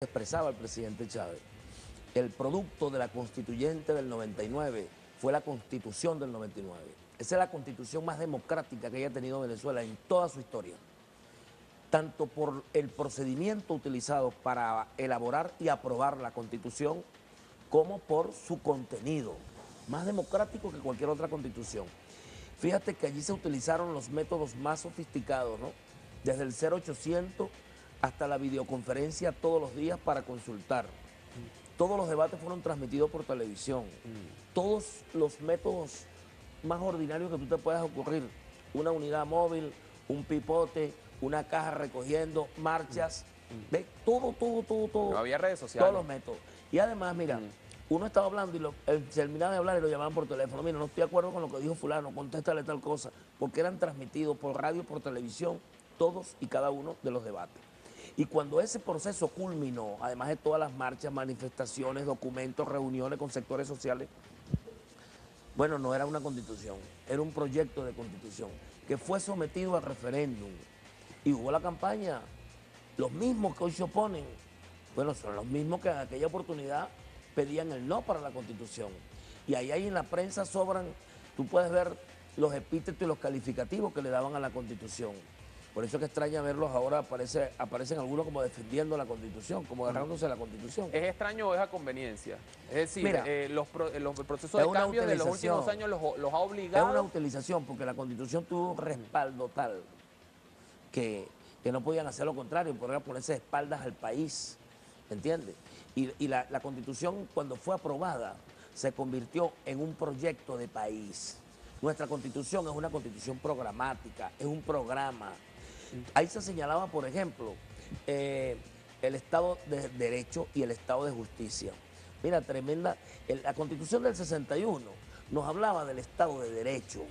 expresaba el presidente Chávez. El producto de la constituyente del 99 fue la constitución del 99. Esa es la constitución más democrática que haya tenido Venezuela en toda su historia. Tanto por el procedimiento utilizado para elaborar y aprobar la constitución, como por su contenido, más democrático que cualquier otra constitución. Fíjate que allí se utilizaron los métodos más sofisticados, ¿no? Desde el 0800 hasta la videoconferencia todos los días para consultar. Todos los debates fueron transmitidos por televisión. Todos los métodos más ordinarios que tú te puedas ocurrir. Una unidad móvil, un pipote, una caja recogiendo, marchas. ¿Ves? Todo. No había redes sociales. Todos los métodos. Y además, mira, uno estaba hablando y terminaba de hablar y lo llamaban por teléfono. Mira, no estoy de acuerdo con lo que dijo fulano, contéstale tal cosa. Porque eran transmitidos por radio, por televisión, todos y cada uno de los debates. Y cuando ese proceso culminó, además de todas las marchas, manifestaciones, documentos, reuniones con sectores sociales, bueno, no era una constitución, era un proyecto de constitución que fue sometido a referéndum. Y hubo la campaña. Los mismos que hoy se oponen, bueno, son los mismos que en aquella oportunidad pedían el no para la constitución. Y ahí en la prensa sobran, tú puedes ver los epítetos y los calificativos que le daban a la constitución. Por eso es que extraña verlos ahora, aparecen algunos como defendiendo la Constitución, como agarrándose de la Constitución. ¿Es extraño o es a conveniencia? Es decir, Mira, los procesos de cambio de los últimos años los ha obligado... Es una utilización, porque la Constitución tuvo un respaldo tal que no podían hacer lo contrario, podían ponerse de espaldas al país, ¿entiendes? Y la Constitución, cuando fue aprobada, se convirtió en un proyecto de país. Nuestra Constitución es una Constitución programática, es un programa. Ahí se señalaba, por ejemplo, el Estado de Derecho y el Estado de Justicia. Mira, tremenda. La Constitución del 61 nos hablaba del Estado de Derecho.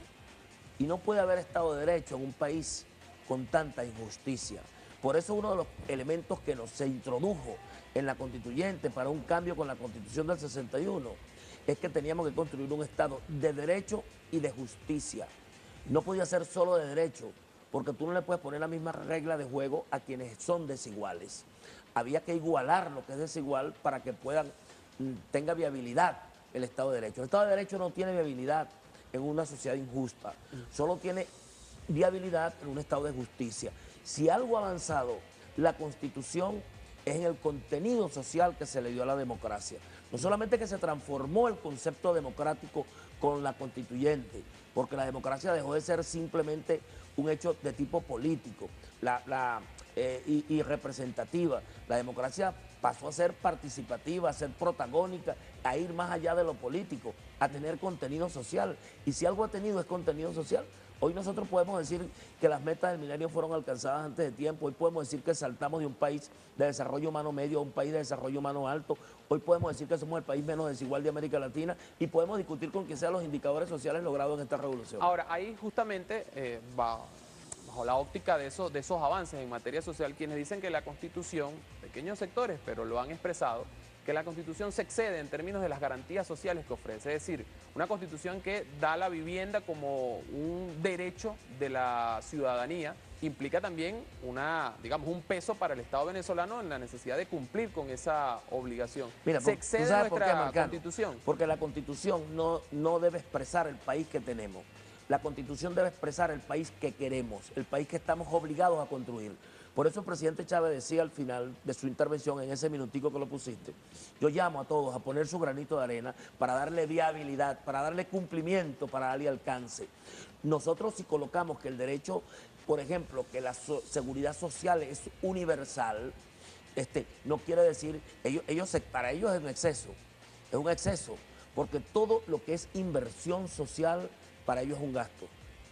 Y no puede haber Estado de Derecho en un país con tanta injusticia. Por eso uno de los elementos que se introdujo en la Constituyente para un cambio con la Constitución del 61 es que teníamos que construir un Estado de Derecho y de Justicia. No podía ser solo de Derecho, porque tú no le puedes poner la misma regla de juego a quienes son desiguales. Había que igualar lo que es desigual para que tenga viabilidad el Estado de Derecho. El Estado de Derecho no tiene viabilidad en una sociedad injusta, solo tiene viabilidad en un Estado de justicia. Si algo ha avanzado la Constitución es en el contenido social que se le dio a la democracia. No solamente que se transformó el concepto democrático con la constituyente, porque la democracia dejó de ser simplemente un hecho de tipo político y representativa. La democracia pasó a ser participativa, a ser protagónica, a ir más allá de lo político, a tener contenido social. Y si algo ha tenido es contenido social. Hoy nosotros podemos decir que las metas del milenio fueron alcanzadas antes de tiempo. Hoy podemos decir que saltamos de un país de desarrollo humano medio a un país de desarrollo humano alto. Hoy podemos decir que somos el país menos desigual de América Latina y podemos discutir con quién sean los indicadores sociales logrados en esta revolución. Ahora, ahí justamente bajo la óptica de esos avances en materia social, quienes dicen que la Constitución, pequeños sectores, pero lo han expresado, que la Constitución se excede en términos de las garantías sociales que ofrece. Es decir, una Constitución que da la vivienda como un derecho de la ciudadanía, implica también un peso para el Estado venezolano en la necesidad de cumplir con esa obligación. Mira, ¿Se excede nuestra Constitución? Porque la Constitución no debe expresar el país que tenemos. La Constitución debe expresar el país que queremos, el país que estamos obligados a construir. Por eso el presidente Chávez decía al final de su intervención, en ese minutico que lo pusiste, yo llamo a todos a poner su granito de arena para darle viabilidad, para darle cumplimiento, para darle alcance. Nosotros si colocamos que el derecho, por ejemplo, que la seguridad social es universal, no quiere decir, para ellos es un exceso, porque todo lo que es inversión social para ellos es un gasto,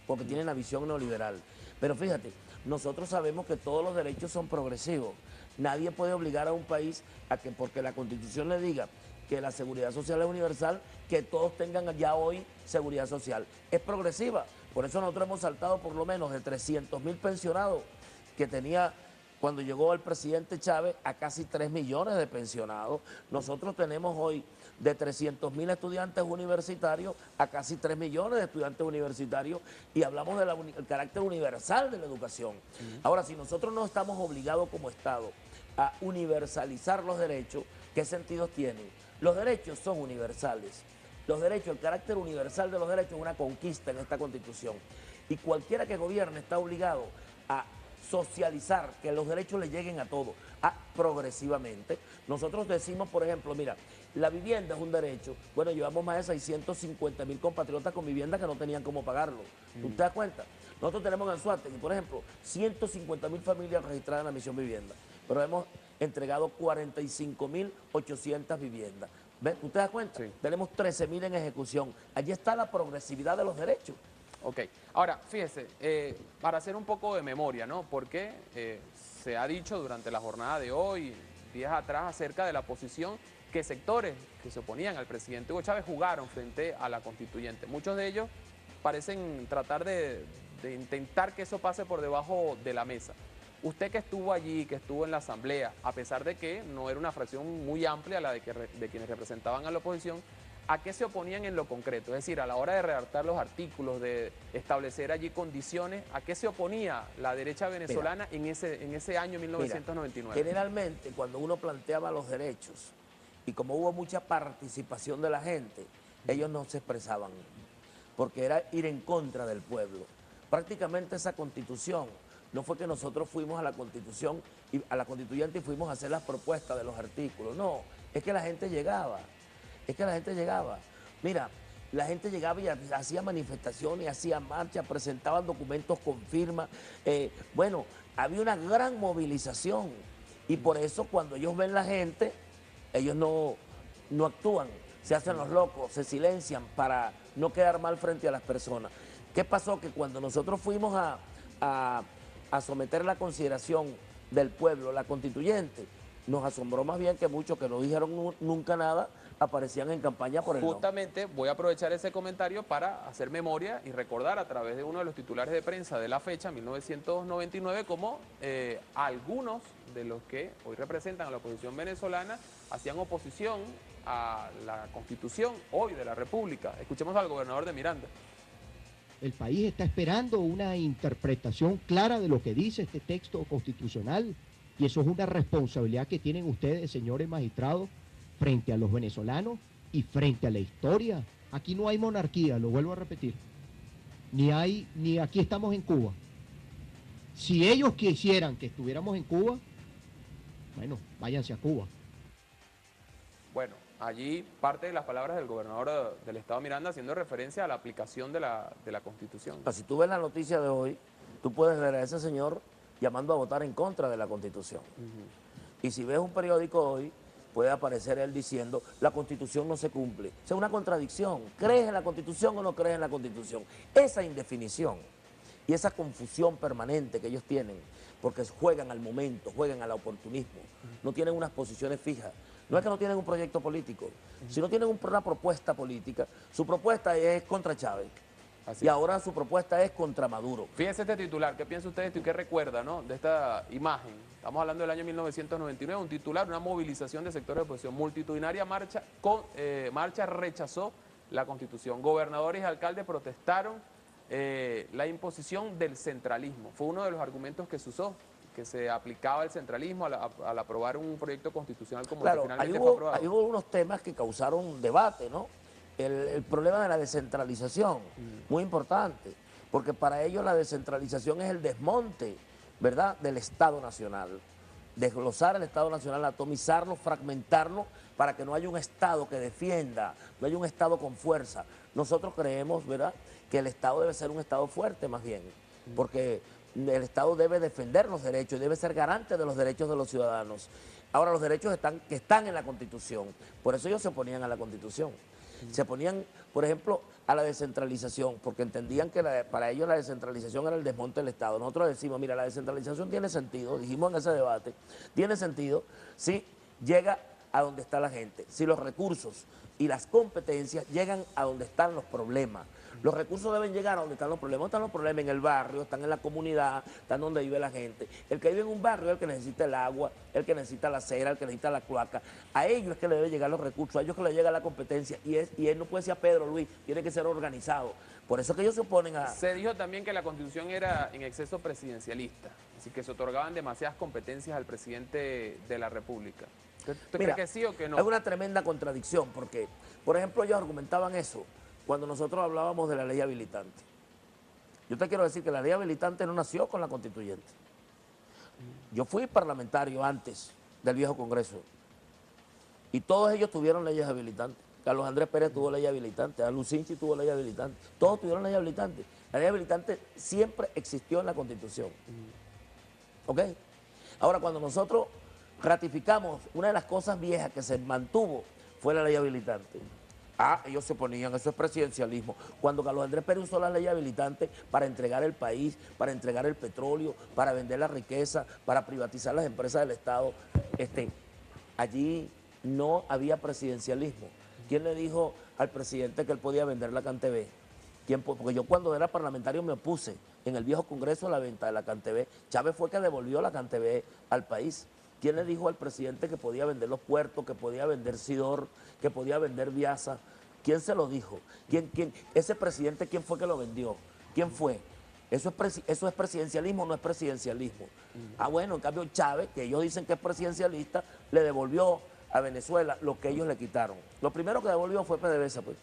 porque tienen la visión neoliberal. Pero fíjate, nosotros sabemos que todos los derechos son progresivos. Nadie puede obligar a un país a que, porque la Constitución le diga que la seguridad social es universal, que todos tengan ya hoy seguridad social. Es progresiva. Por eso nosotros hemos saltado por lo menos de 300.000 pensionados que tenía cuando llegó el presidente Chávez a casi 3 millones de pensionados. Nosotros tenemos hoy de 300.000 estudiantes universitarios a casi 3 millones de estudiantes universitarios y hablamos del carácter universal de la educación. Ahora, si nosotros no estamos obligados como Estado a universalizar los derechos, ¿qué sentidos tienen? Los derechos son universales. Los derechos, el carácter universal de los derechos es una conquista en esta Constitución. Y cualquiera que gobierne está obligado a socializar, que los derechos le lleguen a todos, progresivamente. Nosotros decimos, por ejemplo, mira, la vivienda es un derecho. Bueno, llevamos más de 650.000 compatriotas con vivienda que no tenían cómo pagarlo. ¿Tú te das cuenta? Nosotros tenemos en Anzoátegui, por ejemplo, 150.000 familias registradas en la misión vivienda, pero hemos entregado 45.800 viviendas. ¿Ves? ¿Tú te das cuenta? Sí. Tenemos 13.000 en ejecución. Allí está la progresividad de los derechos. Ok, ahora fíjese, para hacer un poco de memoria, ¿no? Porque se ha dicho durante la jornada de hoy, días atrás, acerca de la posición que sectores que se oponían al presidente Hugo Chávez jugaron frente a la constituyente. Muchos de ellos parecen tratar de intentar que eso pase por debajo de la mesa. Usted que estuvo allí, que estuvo en la asamblea, a pesar de que no era una fracción muy amplia la de quienes representaban a la oposición, ¿a qué se oponían en lo concreto? Es decir, a la hora de redactar los artículos, de establecer allí condiciones, ¿a qué se oponía la derecha venezolana en ese año 1999? Mira, generalmente, cuando uno planteaba los derechos, y como hubo mucha participación de la gente, ellos no se expresaban, porque era ir en contra del pueblo. Prácticamente esa Constitución, no fue que nosotros fuimos a la Constitución, a la constituyente y fuimos a hacer las propuestas de los artículos, no, es que la gente llegaba. Mira, la gente llegaba y hacía manifestaciones, hacía marchas, presentaban documentos con firma. Bueno, había una gran movilización. Y por eso cuando ellos ven la gente, ellos no actúan, se hacen los locos, se silencian para no quedar mal frente a las personas. ¿Qué pasó? Que cuando nosotros fuimos a someter la consideración del pueblo, la constituyente, nos asombró más bien que muchos que no dijeron nunca nada, aparecían en campaña por el no. Justamente voy a aprovechar ese comentario para hacer memoria y recordar a través de uno de los titulares de prensa de la fecha, 1999, como algunos de los que hoy representan a la oposición venezolana hacían oposición a la Constitución hoy de la República. Escuchemos al gobernador de Miranda. El país está esperando una interpretación clara de lo que dice este texto constitucional y eso es una responsabilidad que tienen ustedes, señores magistrados, frente a los venezolanos y frente a la historia. Aquí no hay monarquía, lo vuelvo a repetir. Ni aquí estamos en Cuba. Si ellos quisieran que estuviéramos en Cuba, bueno, váyanse a Cuba. Bueno, allí parte de las palabras del gobernador del estado Miranda haciendo referencia a la aplicación de la Constitución. Si tú ves la noticia de hoy, tú puedes ver a ese señor llamando a votar en contra de la Constitución. Y si ves un periódico hoy, puede aparecer él diciendo, la Constitución no se cumple. O sea, una contradicción. ¿Crees en la Constitución o no crees en la Constitución? Esa indefinición y esa confusión permanente que ellos tienen, porque juegan al momento, juegan al oportunismo, no tienen unas posiciones fijas. No es que no tienen un proyecto político, si no tienen una propuesta política, su propuesta es contra Chávez. Y ahora su propuesta es contra Maduro. Fíjense este titular, ¿qué piensa usted de esto y qué recuerda, ¿no?, de esta imagen? Estamos hablando del año 1999, un titular, una movilización de sectores de oposición, multitudinaria marcha rechazó la Constitución. Gobernadores y alcaldes protestaron la imposición del centralismo. Fue uno de los argumentos que se usó, que se aplicaba el centralismo al aprobar un proyecto constitucional como el que finalmente fue aprobado. Ahí hubo unos temas que causaron debate, ¿no? El problema de la descentralización, muy importante, porque para ellos la descentralización es el desmonte, ¿verdad?, del Estado Nacional. Desglosar el Estado Nacional, atomizarlo, fragmentarlo, para que no haya un Estado que defienda, no haya un Estado con fuerza. Nosotros creemos, ¿verdad?, que el Estado debe ser un Estado fuerte más bien, porque el Estado debe defender los derechos y debe ser garante de los derechos de los ciudadanos. Ahora, los derechos que están en la Constitución, por eso ellos se oponían a la Constitución. Se oponían, por ejemplo, a la descentralización, porque entendían que para ellos la descentralización era el desmonte del Estado. Nosotros decimos, mira, la descentralización tiene sentido, dijimos en ese debate, tiene sentido si llega a donde está la gente, si los recursos y las competencias llegan a donde están los problemas. Los recursos deben llegar a donde están los problemas. Están los problemas en el barrio, están en la comunidad, están donde vive la gente. El que vive en un barrio es el que necesita el agua, el que necesita la acera, el que necesita la cloaca. A ellos es que le deben llegar los recursos, a ellos es que le llega la competencia. Y él no puede ser a Pedro Luis, tiene que ser organizado. Por eso es que ellos se oponen a... Se dijo también que la Constitución era en exceso presidencialista, así que se otorgaban demasiadas competencias al presidente de la República. ¿Usted cree que sí o que no? Es una tremenda contradicción porque, por ejemplo, ellos argumentaban eso cuando nosotros hablábamos de la ley habilitante. Yo te quiero decir que la ley habilitante no nació con la constituyente. Yo fui parlamentario antes del viejo Congreso y todos ellos tuvieron leyes habilitantes. Carlos Andrés Pérez tuvo ley habilitante, Alucinchi tuvo ley habilitante, todos tuvieron ley habilitante. La ley habilitante siempre existió en la Constitución. ¿Ok? Ahora, cuando nosotros ratificamos, una de las cosas viejas que se mantuvo fue la ley habilitante. Ellos se oponían, eso es presidencialismo. Cuando Carlos Andrés Pérez usó la ley habilitante para entregar el país, para entregar el petróleo, para vender la riqueza, para privatizar las empresas del Estado, allí no había presidencialismo. ¿Quién le dijo al presidente que él podía vender la CanTV? Porque yo cuando era parlamentario me opuse en el viejo Congreso a la venta de la CanTV. Chávez fue que devolvió la CanTV al país. ¿Quién le dijo al presidente que podía vender los puertos, que podía vender Sidor, que podía vender Viasa? ¿Quién se lo dijo? ¿Ese presidente quién fue que lo vendió? ¿Quién fue? ¿Eso es presidencialismo o no es presidencialismo? Bueno, en cambio Chávez, que ellos dicen que es presidencialista, le devolvió a Venezuela lo que ellos le quitaron. Lo primero que devolvió fue PDVSA, pues.